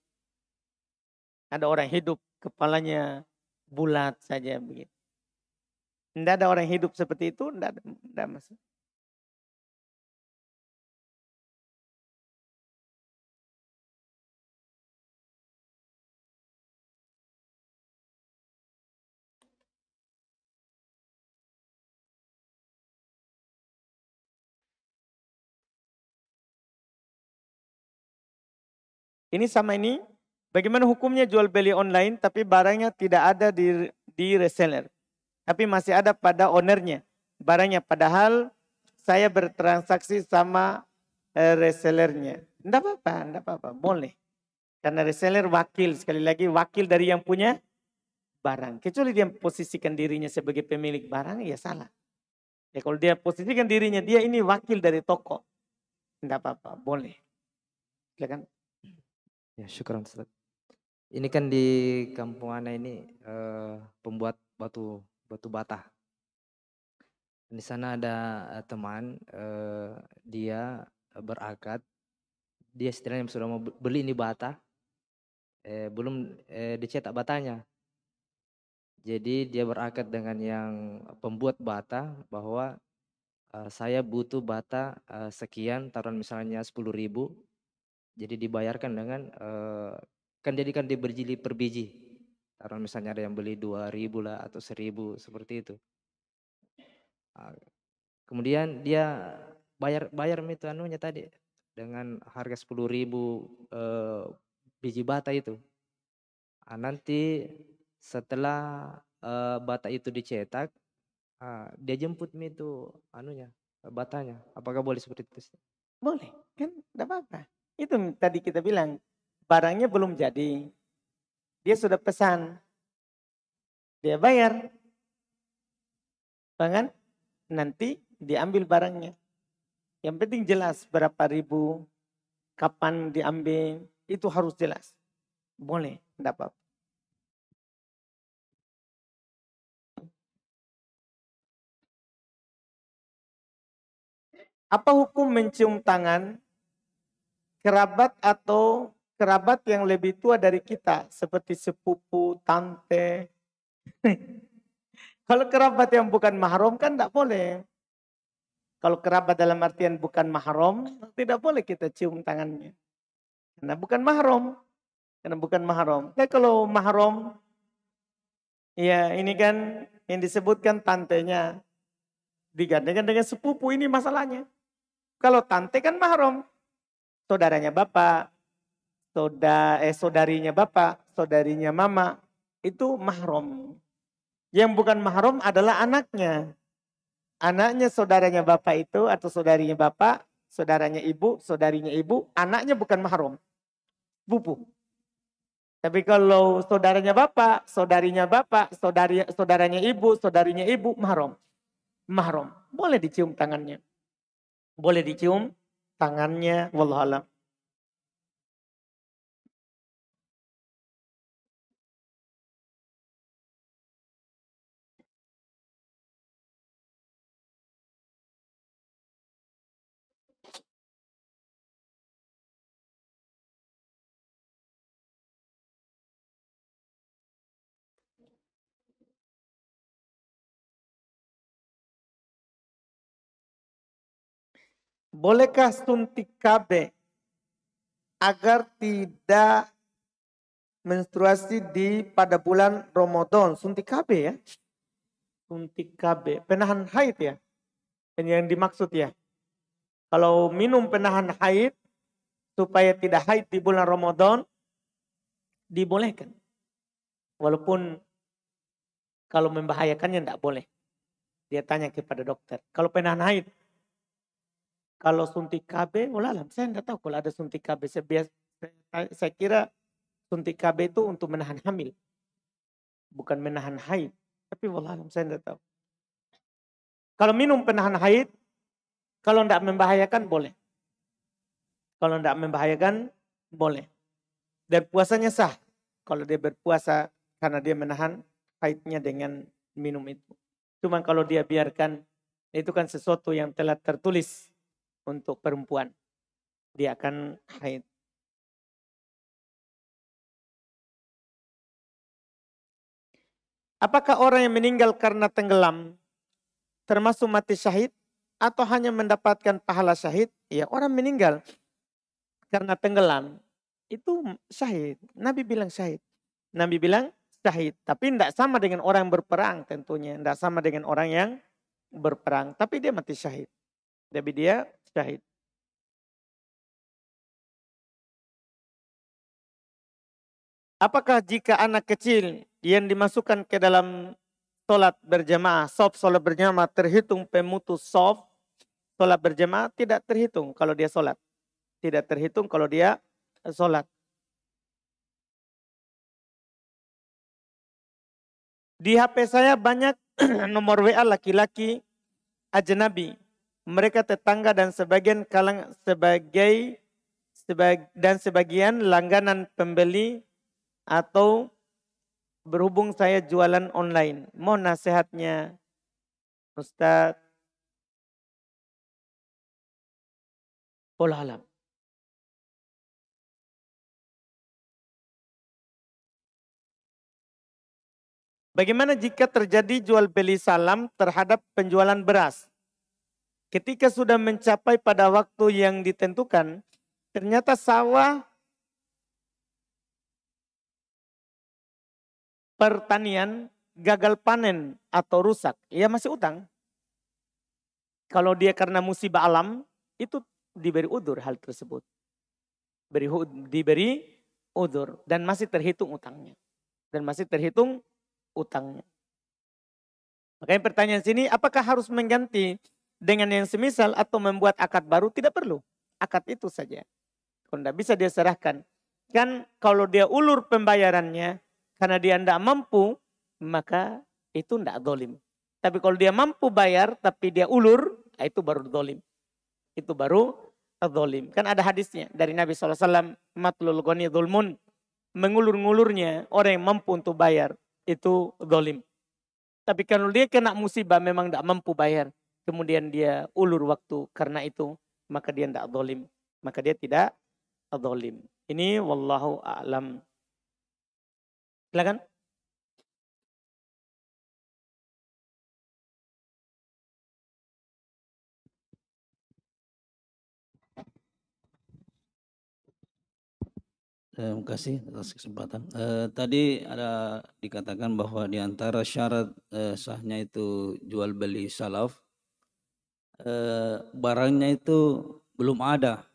Ada orang hidup kepalanya bulat saja begitu. Tidak ada orang hidup seperti itu, tidak ada masalah. Ini sama ini, bagaimana hukumnya jual beli online tapi barangnya tidak ada di reseller. Tapi masih ada pada ownernya barangnya. Padahal saya bertransaksi sama resellernya. Tidak apa-apa, boleh. Karena reseller wakil, sekali lagi wakil dari yang punya barang. Kecuali dia posisikan dirinya sebagai pemilik barang, ya salah. Ya kalau dia posisikan dirinya, dia ini wakil dari toko. Tidak apa-apa, boleh. Silakan.
Ya, syukur Ustaz. Ini kan di kampung Ana ini pembuat batu bata. Di sana ada teman dia berakad, dia istilahnya sudah mau beli ini bata, belum dicetak batanya. Jadi dia berakad dengan yang pembuat bata bahwa saya butuh bata sekian, taruhan misalnya 10.000, jadi dibayarkan dengan kan jadi kan diberi per biji. Taruhan misalnya ada yang beli 2.000 lah atau 1.000 seperti itu. Kemudian dia bayar itu anunya tadi dengan harga 10.000 biji bata itu. Nanti setelah bata itu dicetak, dia jemput itu anunya batanya. Apakah boleh seperti itu?
Boleh, kan tidak apa-apa. Itu tadi kita bilang, barangnya belum jadi. Dia sudah pesan. Dia bayar. Bahkan nanti diambil barangnya. Yang penting jelas berapa ribu, kapan diambil, itu harus jelas. Boleh, tidak apa-apa. Apa hukum mencium tangan kerabat atau kerabat yang lebih tua dari kita, seperti sepupu, tante? Kalau kerabat yang bukan mahram kan tidak boleh. Kalau kerabat dalam artian bukan mahram, tidak boleh kita cium tangannya. Karena bukan mahram. Karena bukan mahram. Nah, kalau mahram, ya ini kan yang disebutkan tantenya digandengkan dengan sepupu, ini masalahnya. Kalau tante kan mahram, saudaranya bapak, saudarinya bapak, saudarinya mama, itu mahram. Yang bukan mahram adalah anaknya. Anaknya saudaranya bapak itu atau saudarinya bapak, saudaranya ibu, saudarinya ibu, anaknya bukan mahram. Sepupu. Tapi kalau saudaranya bapak, saudaranya ibu, saudarinya ibu, mahram. Mahram. Boleh dicium tangannya. Boleh dicium tangannya, wallahualam. Bolehkah suntik KB agar tidak menstruasi pada bulan Ramadan? Suntik KB ya? Suntik KB, penahan haid ya? Ini yang dimaksud ya. Kalau minum penahan haid supaya tidak haid di bulan Ramadan, dibolehkan. Walaupun kalau membahayakannya tidak boleh. Dia tanya kepada dokter. Kalau penahan haid, kalau suntik KB, walaupun saya tidak tahu kalau ada suntik KB. Saya kira suntik KB itu untuk menahan hamil. Bukan menahan haid. Tapi walaupun saya tidak tahu. Kalau minum penahan haid, kalau tidak membahayakan boleh. Kalau tidak membahayakan boleh. Dan puasanya sah. Kalau dia berpuasa karena dia menahan haidnya dengan minum itu. Cuma kalau dia biarkan, itu kan sesuatu yang telah tertulis untuk perempuan. Dia akan haid. Apakah orang yang meninggal karena tenggelam termasuk mati syahid atau hanya mendapatkan pahala syahid? Ya, orang meninggal karena tenggelam itu syahid. Nabi bilang syahid. Nabi bilang syahid. Tapi tidak sama dengan orang yang berperang tentunya. Tidak sama dengan orang yang berperang. Tapi dia mati syahid. Tapi dia syahid. Apakah jika anak kecil yang dimasukkan ke dalam sholat berjamaah, sholat berjamaah terhitung pemutus sholat berjamaah? Tidak terhitung kalau dia sholat. Tidak terhitung kalau dia sholat. Di HP saya banyak nomor WA laki-laki ajnabi. Mereka tetangga dan sebagian sebagian langganan pembeli atau berhubung saya jualan online. Mohon nasihatnya Ustaz. Wallahu alam. Bagaimana jika terjadi jual beli salam terhadap penjualan beras? Ketika sudah mencapai pada waktu yang ditentukan, ternyata sawah pertanian gagal panen atau rusak, ya masih utang. Kalau dia karena musibah alam, itu diberi udur hal tersebut. Diberi udur dan masih terhitung utangnya. Makanya pertanyaan sini, apakah harus mengganti dengan yang semisal atau membuat akad baru? Tidak perlu. Akad itu saja. Kalau tidak bisa dia serahkan. Kan kalau dia ulur pembayarannya, karena dia tidak mampu, maka itu tidak dolim. Tapi kalau dia mampu bayar, tapi dia ulur, itu baru dolim. Itu baru dolim. Kan ada hadisnya dari Nabi SAW, matlul ghani dzulmun. Mengulur-ngulurnya orang yang mampu untuk bayar, itu dolim. Tapi kalau dia kena musibah memang tidak mampu bayar. Kemudian dia ulur waktu karena itu. Maka dia tidak zalim. Maka dia tidak zalim. Ini wallahu a'lam. Silakan.
Terima kasih atas kesempatan. Tadi ada dikatakan bahwa di antara syarat sahnya itu jual beli salaf, barangnya itu belum ada.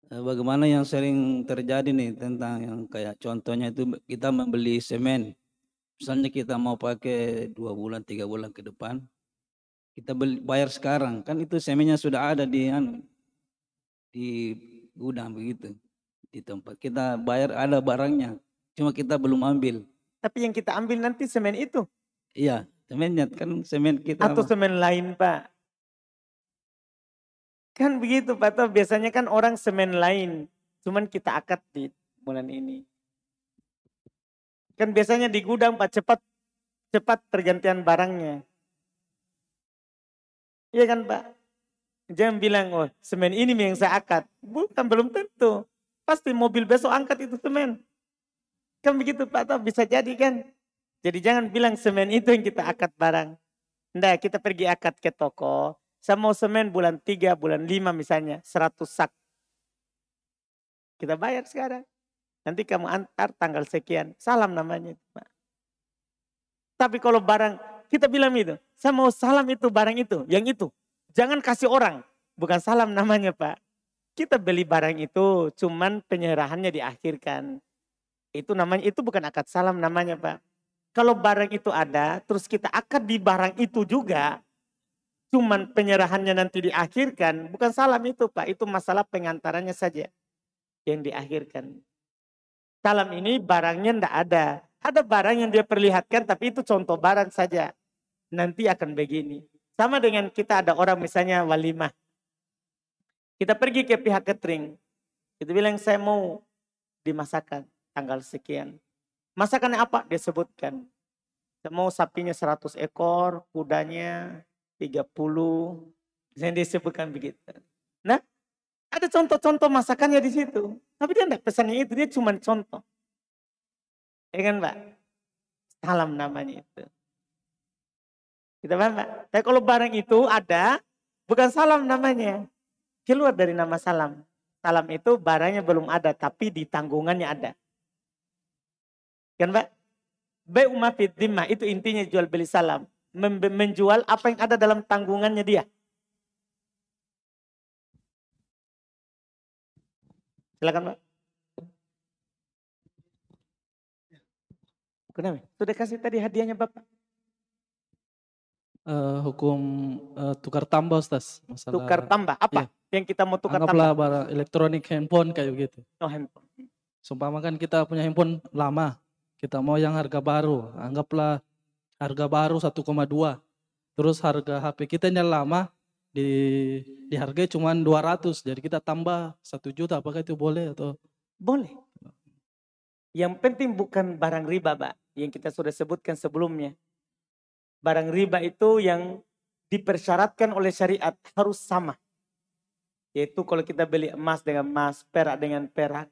Bagaimana yang sering terjadi nih tentang yang kayak contohnya itu kita membeli semen. Misalnya kita mau pakai 2 bulan, 3 bulan ke depan, kita bayar sekarang. Kan itu semennya sudah ada di gudang begitu. Di tempat kita bayar ada barangnya, cuma kita belum ambil.
Tapi yang kita ambil nanti semen itu.
Iya, semennya kan semen kita.
Atau semen lain Pak. Kan begitu Pak, toh biasanya kan orang semen lain. Cuman kita akad di bulan ini. Kan biasanya di gudang Pak cepat pergantian barangnya. Iya kan Pak? Jangan bilang, oh semen ini yang saya akad. Bukan, belum tentu. Pasti mobil besok angkat itu semen. Kan begitu Pak, toh bisa jadi kan. Jadi jangan bilang semen itu yang kita akad barang. Nggak, kita pergi akad ke toko. Saya mau semen bulan 3, bulan 5 misalnya. 100 sak. Kita bayar sekarang. Nanti kamu antar tanggal sekian. Salam namanya Pak. Tapi kalau barang, kita bilang itu. Saya mau salam itu, barang itu, yang itu. Jangan kasih orang. Bukan salam namanya Pak. Kita beli barang itu, cuman penyerahannya diakhirkan. Itu namanya, itu bukan akad salam namanya Pak. Kalau barang itu ada, terus kita akad di barang itu juga, cuman penyerahannya nanti diakhirkan, bukan salam itu Pak. Itu masalah pengantarannya saja yang diakhirkan. Salam ini barangnya ndak ada. Ada barang yang dia perlihatkan, tapi itu contoh barang saja. Nanti akan begini. Sama dengan kita ada orang misalnya walimah. Kita pergi ke pihak catering. Itu bilang saya mau dimasakan tanggal sekian. Masakannya apa? Dia sebutkan. Saya mau sapinya 100 ekor, kudanya 30. Yang dia sebutkan begitu. Nah, ada contoh-contoh masakannya di situ. Tapi dia tidak pesannya itu, dia cuma contoh. Ya kan Pak? Salam namanya itu. Kita paham Pak? Tapi kalau barang itu ada, bukan salam namanya. Keluar dari nama salam. Salam itu barangnya belum ada, tapi di tanggungannya ada. Kan Pak? Bai'u ma fid dhimmah, itu intinya jual beli salam. Menjual apa yang ada dalam tanggungannya dia. Silakan Pak. Kenapa? Sudah kasih tadi hadiahnya Bapak.
Hukum tukar tambah Ustaz. Masalah,
tukar tambah, apa?
Ya.
Yang kita mau tukar
anggaplah
tambah?
barang elektronik, handphone kayak begitu.
Oh handphone.
Seumpama kan kita punya handphone lama. kita mau yang harga baru. Anggaplah harga baru 1,2. Terus harga HP kita yang lama dihargai cuma 200. Jadi kita tambah 1 juta. Apakah itu boleh atau?
Boleh. Yang penting bukan barang riba, Pak. Yang kita sudah sebutkan sebelumnya. Barang riba itu yang dipersyaratkan oleh syariat harus sama. Yaitu kalau kita beli emas dengan emas, perak dengan perak.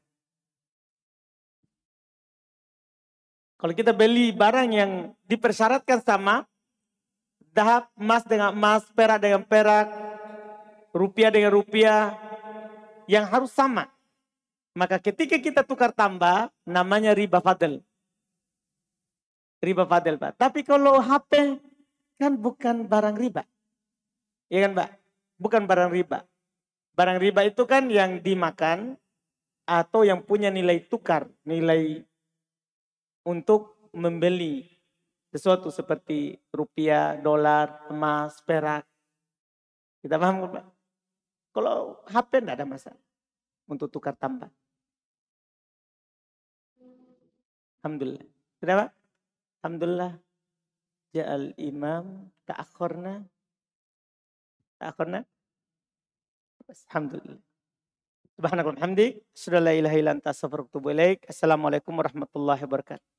Kalau kita beli barang yang dipersyaratkan sama, dahab emas dengan emas, perak dengan perak, rupiah dengan rupiah, yang harus sama. Maka ketika kita tukar tambah, namanya riba fadl. Riba fadl, Pak. Tapi kalau HP kan bukan barang riba. Iya kan, Pak? Bukan barang riba. Barang riba itu kan yang dimakan atau yang punya nilai tukar, nilai untuk membeli sesuatu seperti rupiah, dolar, emas, perak. Kita paham, Pak? Kalau HP tidak ada masalah untuk tukar tambah. Alhamdulillah. Kenapa? Alhamdulillah. Ja'al imam ta'akhorna. Ta'akhorna. Alhamdulillah. Subhanallah. Alhamdulillah. Asyhadu an la ilaha illa anta astaghfiruka wa atubu ilaik. Assalamualaikum warahmatullahi wabarakatuh.